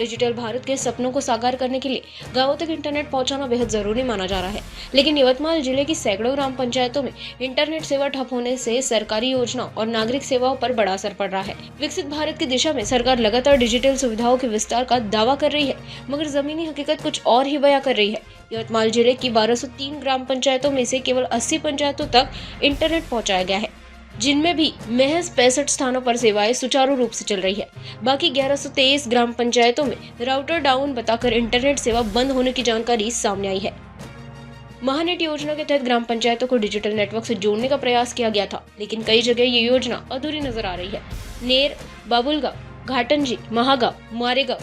Digital Bharat के सपनों को साकार करने के लिए गांवों तक इंटरनेट पहुंचाना बेहद जरूरी माना जा रहा है। लेकिन यवतमाल जिले की सैकड़ों ग्राम पंचायतों में इंटरनेट सेवा ठप होने से सरकारी योजनाओं और नागरिक सेवाओं पर बड़ा असर पड़ रहा है। विकसित भारत की दिशा में सरकार लगातार डिजिटल सुविधाओं के विस्तार का दावा कर रही है, मगर जमीनी हकीकत कुछ और ही बयां कर रही है। यवतमाल जिले की 1203 ग्राम पंचायतों में से केवल 80 पंचायतों तक इंटरनेट पहुंचाया गया है, जिनमें भी महज 65 स्थानों पर सेवाएं सुचारू रूप से चल रही है। बाकी 1123 ग्राम पंचायतों में राउटर डाउन बताकर इंटरनेट सेवा बंद होने की जानकारी सामने आई है। महानेट योजना के तहत ग्राम पंचायतों को डिजिटल नेटवर्क से जोड़ने का प्रयास किया गया था, लेकिन कई जगह ये योजना अधूरी नजर आ रही है। नेर, बाबुलगांव, घाटंजी, महागांव, मारेगांव,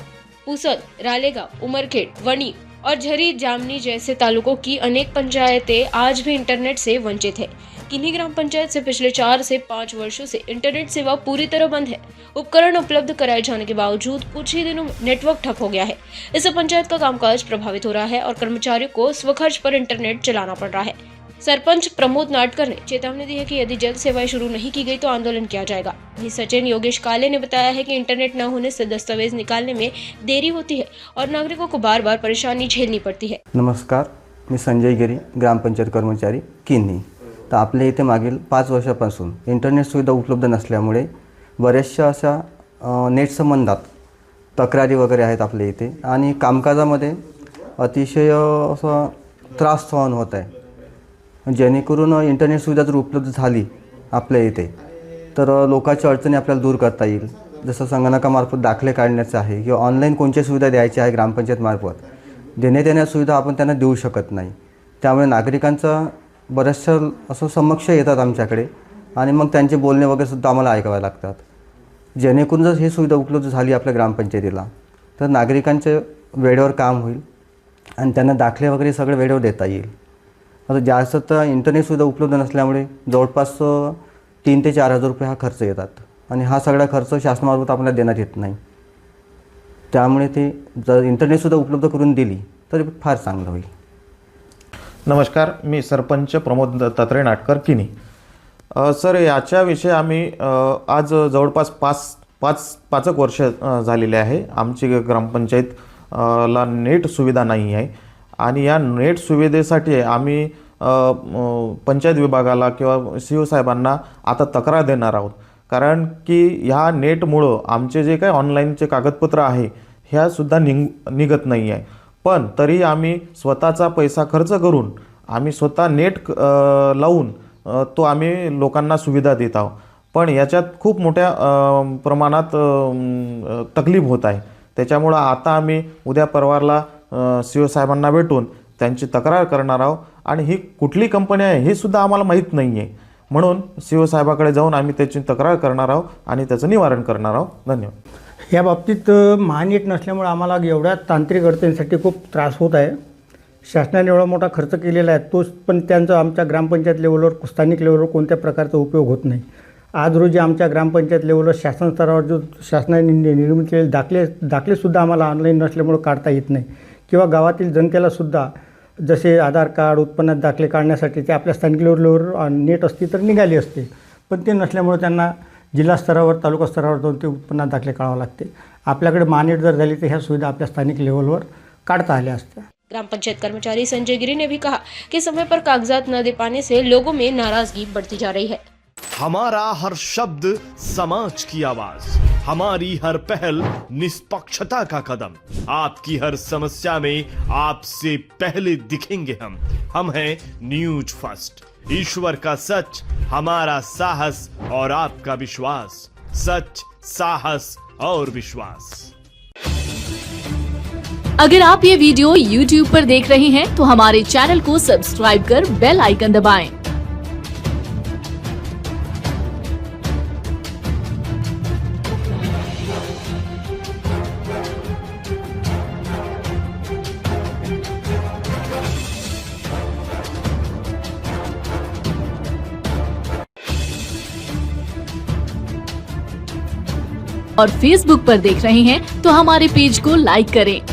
पुसद, रालेगांव, उमरखेड, वणी और झरी जामनी जैसे तालुकों की अनेक पंचायतें आज भी इंटरनेट से वंचित है। किन्हीं ग्राम पंचायत से पिछले 4 से 5 वर्षों से इंटरनेट सेवा पूरी तरह बंद है। उपकरण उपलब्ध कराए जाने के बावजूद कुछ ही दिनों में नेटवर्क ठप हो गया है। इससे पंचायत का कामकाज प्रभावित हो रहा है और कर्मचारियों को स्वखर्च पर इंटरनेट चलाना पड़ रहा है। सरपंच प्रमोद नाटकर ने चेतावनी दी है कि यदि जल्द सेवाएं शुरू नहीं की गई तो आंदोलन किया जाएगा। वहीं सचिन योगेश काले ने बताया है कि इंटरनेट न होने से दस्तावेज निकालने में देरी होती है और नागरिकों को बार बार परेशानी झेलनी पड़ती है। नमस्कार, मी संजय गिरी, ग्रामपंचायत कर्मचारी किन्ही। तर आपल्या इथे मागील 5 वर्षापासून इंटरनेट सुविधा उपलब्ध नसल्यामुळे बऱ्याचशा अशा नेट संबंधात तक्रारी वगैरे आहेत आपल्या इथे आणि कामकाजामध्ये अतिशय असा त्रास सहन होत आहे। जेणेकरून इंटरनेट सुविधा जर उपलब्ध झाली आपल्या इथे तर लोकांच्या अडचणी आपल्याला दूर करता येईल। जसं संगणकामार्फत दाखले काढण्याचं आहे किंवा ऑनलाईन कोणत्या सुविधा द्यायच्या आहे ग्रामपंचायतमार्फत देण्यात येणाऱ्या सुविधा आपण त्यांना देऊ शकत नाही। त्यामुळे नागरिकांचा बऱ्याचशा असं समक्ष येतात आमच्याकडे आणि मग त्यांचे बोलणे वगैरे सुद्धा आम्हाला ऐकावे लागतात। जेणेकरून जर ही सुविधा उपलब्ध झाली आपल्या ग्रामपंचायतीला तर नागरिकांचे वेळेवर काम होईल आणि त्यांना दाखले वगैरे सगळे वेळेवर देता येईल। आता जास्त तर इंटरनेट सुविधा उपलब्ध नसल्यामुळे जवळपास 3 ते 4 हजार रुपये हा खर्च येतात आणि हा सगळा खर्च शासनामार्फत आपल्याला देण्यात येत नाही। त्यामुळे ते जर इंटरनेट सुविधा उपलब्ध करून दिली तर फार चांगलं होईल। नमस्कार, मी सरपंच प्रमोद तत्रे नाटकर किनी। सर, याच्याविषयी आम्ही आज जवळपास 5 वर्ष झालेले आहे। आमची ग्रामपंचायत ला नेट सुविधा नाही आहे आणि या नेट सुविधेसाठी आम्ही पंचायत विभागाला किंवा सीओ साहेबांना आता तक्रार देणार आहोत। कारण की ह्या नेटमुळं आमचे जे काही ऑनलाईनचे कागदपत्र आहे ह्या सुद्धा निघत नाही आहे। पण तरी आम्ही स्वतःचा पैसा खर्च करून आम्ही स्वतः नेट लावून तो आम्ही लोकांना सुविधा देत आहोत। पण याच्यात खूप मोठ्या प्रमाणात तकलीफ होत आहे। त्याच्यामुळं आता आम्ही उद्या परवाला सीओ साहेबांना भेटून त्यांची तक्रार करणार आहोत आणि ही कुठली कंपनी आहे हे सुद्धा आम्हाला माहीत नाही आहे। म्हणून सीओ साहेबाकडे जाऊन आम्ही त्याची तक्रार करणार आहोत आणि त्याचं निवारण करणार आहोत। धन्यवाद। या बाबतीत महानेट नसल्यामुळे आम्हाला एवढ्या तांत्रिक अडचणीसाठी खूप त्रास होत आहे। शासनाने एवढा मोठा खर्च केलेला आहे, तोच पण त्यांचा आमच्या ग्रामपंचायत लेवलवर स्थानिक लेवलवर कोणत्या प्रकारचा उपयोग होत नाही। आज रोजी आमच्या ग्रामपंचायत लेवलवर शासन स्तरावर जो शासनाने निर्मित केलेले दाखलेसुद्धा आम्हाला ऑनलाईन नसल्यामुळे काढता येत नाही किंवा गावातील जनतेलासुद्धा जसे आधार कार्ड, उत्पन्नात दाखले काढण्यासाठी ते आपल्या स्थानिक लेवलवर नेट असती तर निघाली असते, पण ते नसल्यामुळे त्यांना जिल्हा स्तरावर, तालुका स्तरावर जाऊन ते उत्पन्नात दाखले काढावे लागते। आपल्याकडे महानेट जर झाली तर ह्या सुविधा आपल्या स्थानिक लेवलवर काढता आल्या असत्या। ग्राम पंचायत कर्मचारी संजय गिरी ने भी कहा कि समय पर कागजात न दे पाने से लोगों में नाराजगी बढ़ती जा रही है। हमारा हर शब्द समाज की आवाज, हमारी हर पहल निष्पक्षता का कदम, आपकी हर समस्या में आपसे पहले दिखेंगे हम हैं न्यूज फर्स्ट। ईश्वर का सच, हमारा साहस और आपका विश्वास। सच, साहस और विश्वास। अगर आप ये वीडियो YouTube पर देख रहे हैं तो हमारे चैनल को सब्सक्राइब कर बेल आइकन दबाएं। और Facebook पर देख रहे हैं तो हमारे पेज को लाइक करें।